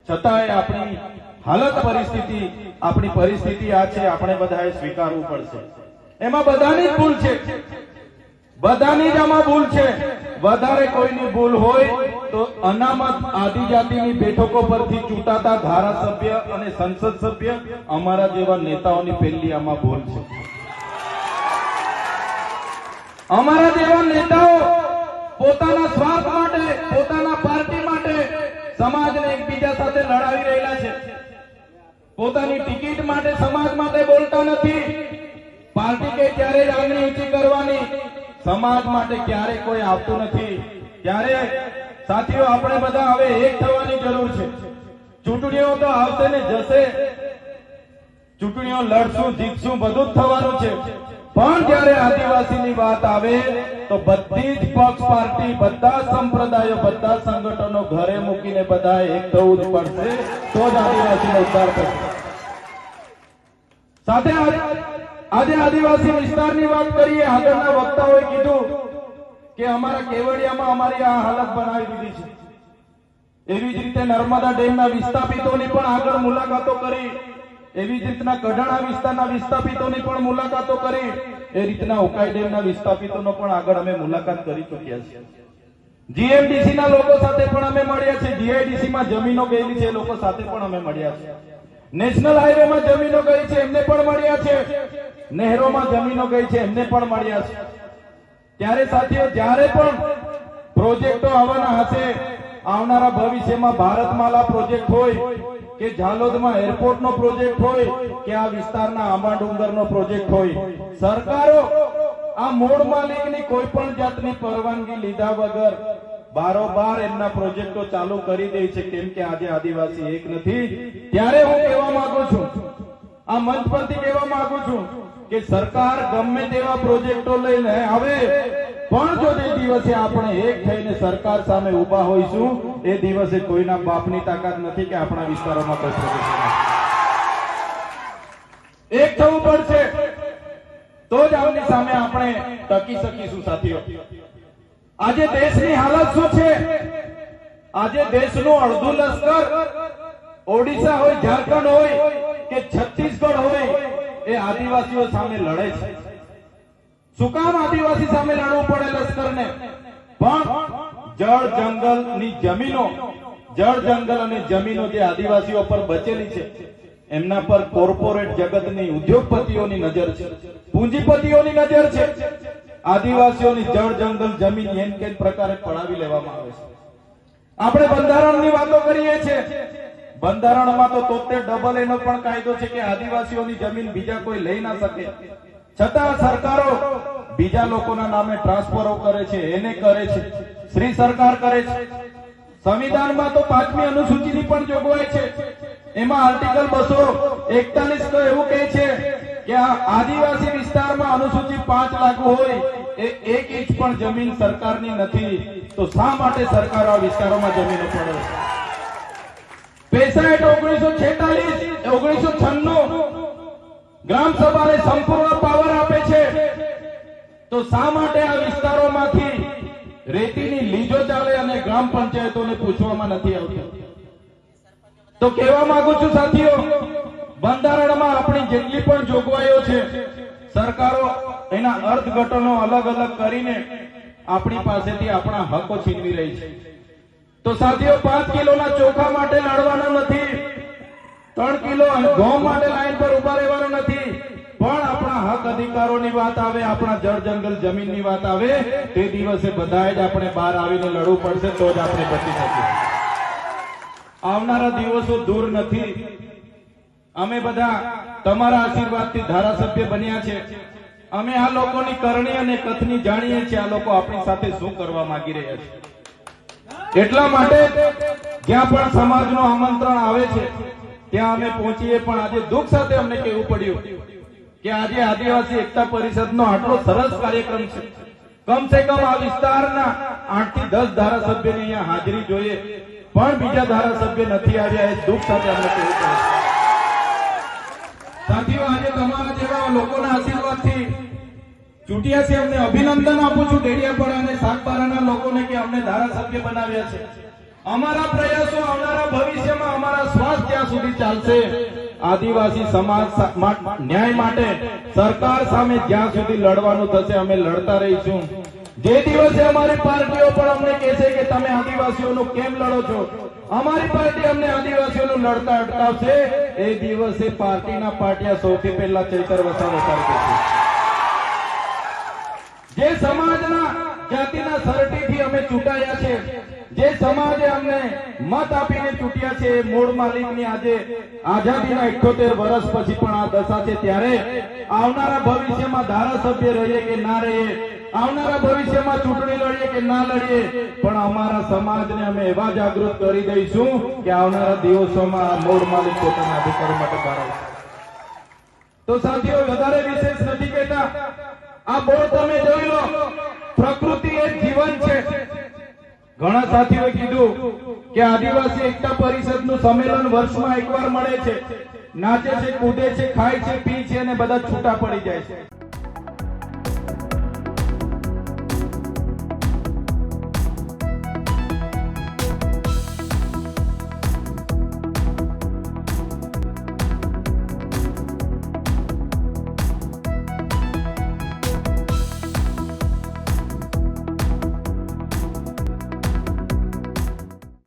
છતાંય આપણી હાલત પરિસ્થિતિ આપણી પરિસ્થિતિ આ છે, આપણે બધાએ સ્વીકારવું પડશે. એમાં બધાની જ ભૂલ છે, બધાની જ આમાં ભૂલ છે. વધારે કોઈની ભૂલ હોય તો અનામત આદિજાતિની બેઠકો પરથી ચૂંટાતા ધારાસભ્ય અને સંસદ સભ્ય અમારા જેવા નેતાઓની પહેલી આમાં ભૂલ છે. અમારા જેવા નેતાઓ પોતાના સ્વાર્થ માટે, પોતાના પાર્ટી માટે સમાજને એકબીજા સાથે લડાવી રહેલા છે. પોતાની ટિકિટ માટે, સમાજ માટે બોલતા નથી. પાર્ટી કે ક્યારે આંગળી ઊંચી કરવાની, સમાજ માટે ક્યારે કોઈ આવતું નથી. ત્યારે સાથીઓ આપણે બધા હવે એક થવાની જરૂર છે. ચૂંટણીઓ તો આવશે ને જશે, ચૂંટણીઓ લડશું, જીતશું, બધું જ થવાનું છે. પણ જ્યારે આદિવાસીની વાત આવે તો બધી જ પક્ષ, પાર્ટી, બધા સંપ્રદાયો, બધા સંગઠનો ઘરે મૂકીને બધા એક થવું જ પડશે, તો જ આદિવાસીનો ઉદ્ધાર થશે. સાથે આજે આદિવાસી વિસ્તારની વાત કરીએ. આગળના વક્તાઓએ કીધું કે અમારા કેવડિયામાં અમારી આ હાલત બનાવી દીધી છે. એવી જ રીતે નર્મદા ડેમના વિસ્થાપિતોની પણ આગળ મુલાકાતો કરી, એવી જ રીતના કઢાણા વિસ્તારના વિસ્થાપિતોની પણ મુલાકાતો કરી, એ રીતના ઉકાઈ ડેમના વિસ્થાપિતોનો પણ આગળ અમે મુલાકાત કરી ચૂક્યા છીએ. જીએમડીસી ના લોકો સાથે પણ અમે મળ્યા છે. જીઆઈડીસી માં જમીનો ગયેલી છે, એ લોકો સાથે પણ અમે મળ્યા છે. નેશનલ હાઈવેમાં જમીનો ગઈ છે, એમને પણ મળ્યા છે. નહેરોમાં જમીનો ગઈ છે, એમને પણ મળ્યા છે. ત્યારે સાથીઓ જ્યારે પણ પ્રોજેક્ટો આવવાના હશે, આવનારા ભવિષ્યમાં ભારતમાલા પ્રોજેક્ટ હોય કે ઝાલોદમાં એરપોર્ટનો પ્રોજેક્ટ હોય કે આ વિસ્તારના આંબા ડુંગરનો પ્રોજેક્ટ હોય, સરકારો આ મૂળ માલિકની કોઈ પણ જાતની પરવાનગી લીધા વગર બારોબાર એમના પ્રોજેક્ટો ચાલુ કરી દે છે. કેમ કે આજે આદિવાસી એક નથી. ત્યારે હું કહેવા માંગુ છું, આ મંચ પરથી કહેવા માંગુ છું કે સરકાર ગમે તેવા પ્રોજેક્ટો લઈને આવે, પણ જો તે દિવસે આપણે એક થઈને સરકાર સામે ઉભા હોઈશું, એ દિવસે કોઈના બાપની તાકાત નથી કે આપણા વિસ્તારોમાં કોઈ પ્રોજેક્ટ. એક થવું પડશે, તો જ આમની સામે આપણે ટકી શકીશું. સાથીઓ આજે દેશની હાલત શું છે? આજે દેશનું અડધું લશ્કર ઓડિશા હોય, ઝારખંડ હોય કે છત્તીસગઢ હોય, એ આદિવાસીઓ સામે લડે છે. શું કામ આદિવાસી સામે લડવું પડે લશ્કરને? પણ જળ જંગલની જમીનો, જળ જંગલ અને જમીનો જે આદિવાસીઓ પર બચેલી છે, એમના પર કોર્પોરેટ જગતની, ઉદ્યોગપતિઓની નજર છે, પૂંજીપતિઓની નજર છે. આદિવાસીઓની જળ જંગલ જમીન એમ કે પ્રકારે પડાવી લેવામાં આવે છે. આપણે બંધારણની વાતો કરીએ છીએ. બંધારણમાં તો 73 એનો પણ કાયદો છે કે આદિવાસીઓની જમીન બીજા કોઈ લઈ ના શકે. છતાં સરકારો બીજા લોકોના નામે ટ્રાન્સફરો કરે છે, એને કરે છે, શ્રી સરકાર કરે છે. સંવિધાનમાં તો 5મી અનુસૂચિની પણ જોગવાઈ છે. એમાં આર્ટિકલ 241 તો એવું કહે છે કે આ આદિવાસી વિસ્તારમાં અનુસૂચિ 5 લાગુ હોય, એ 1 ઇંચ પણ જમીન સરકારની નથી. તો શા માટે સરકારો આ વિસ્તારોમાં જમીનો પડે છે? પેસા એક્ટ 1996 ગ્રામ સભાને સંપૂર્ણ પાવર આપે છે. તો શા માટે આ વિસ્તારોમાંથી રેતીની લીજો ચાલે અને ગ્રામ પંચાયતોને પૂછવામાં નથી આવતું? તો કહેવા માંગુ છું સાથીઓ, બંધારણમાં આપણી જેટલી પણ જોગવાઈઓ છે, સરકારો એના અર્થઘટનો અલગ અલગ કરીને આપણી પાસેથી આપણા હકો છીનવી રહી છે. તો સાથીઓ 5 કિલોના ચોખા માટે લડવાનું નથી, 3 કિલો ઘઉં માટે લાઈન પર ઉભા રહેવાનું નથી. પણ આપણા હક અધિકારોની વાત આવે, આપણા જળ જંગલ જમીનની વાત આવે, તે દિવસે બધાએ જ આપણે બહાર આવીને લડવું પડશે, તો જ આપણે બચી શકીશું. આવનારા દિવસો દૂર નથી. અમે બધા તમારા આશીર્વાદથી ધારાસભ્ય બન્યા છે. અમે આ લોકોની કરણી અને કથની જાણીએ છીએ, આ લોકો આપણી સાથે શું કરવા માંગી રહ્યા છે. એટલા માટે જ્યાં પણ સમાજનું આમંત્રણ આવે છે ત્યાં અમે પહોંચીએ. પણ આજે દુઃખ સાથે અમને કહેવું પડ્યું કે આજે આદિવાસી એકતા પરિષદનો આટલો સરસ કાર્યક્રમ છે, કમ સે કમ આ વિસ્તારના 8 થી 10 ધારાસભ્યની અહીંયા હાજરી જોઈએ, પણ બીજા ધારાસભ્ય નથી આવ્યા. એ દુઃખ સાથે અમને કહેવું પડે. સાથીઓ આજે તમારા જેવા લોકોના આશીર્વાદથી ચૂંટ્યા છે. અમને અભિનંદન આપું છું ડેડિયાપાડા અને સાગબારાના લોકોને કે અમને ધારાસભ્ય બનાવ્યા છે. અમારા પ્રયાસો આવનારા ભવિષ્યમાં અમારા સુધી ચાલશે. આદિવાસી સમાજ ન્યાય માટે સરકાર સામે જ્યાં સુધી લડવાનું થશે અમે લડતા રહીશું. જે દિવસે અમારી પાર્ટીઓ પણ અમને કહેશે કે તમે આદિવાસીઓનું કેમ લડો છો, અમારી પાર્ટી અમને આદિવાસીઓનું લડતા અટકાવશે, એ દિવસે પાર્ટીના પાટિયા સૌથી પહેલા ચૈતર વસાવા કરશે. જે સમાજના જાતિના સરટીથી અમે ચૂંટાયા છે, જે સમાજે અમને મત આપીને ચૂંટ્યા છે, એ મૂળ માલિકની આજે આઝાદીના 78 વર્ષ પછી પણ આ દશા છે. ત્યારે આવનારા ભવિષ્યમાં ધારાસભ્ય રહીએ કે ના રહીએ, આવનારા ભવિષ્યમાં ચૂંટણી લડીએ કે ના લડીએ, પણ અમારા સમાજને અમે એવા જાગૃત કરી દઈશું કે આવનારા દિવસોમાં આ મૂળ માલિક પોતાના અધિકારો માટે બહાર. તો સાથીઓ, વધારે વિશેષ નથી કહેતા. આ બોર્ડ તમે જોઈ લો, પ્રકૃતિ એક જીવન છે. ઘણા સાથીઓએ કીધું કે આદિવાસી એકતા પરિષદનું સંમેલન વર્ષમાં એકવાર મળે છે, નાચે છે, કૂદે છે, ખાય છે, પી છે અને બધા છૂટા પડી જાય છે.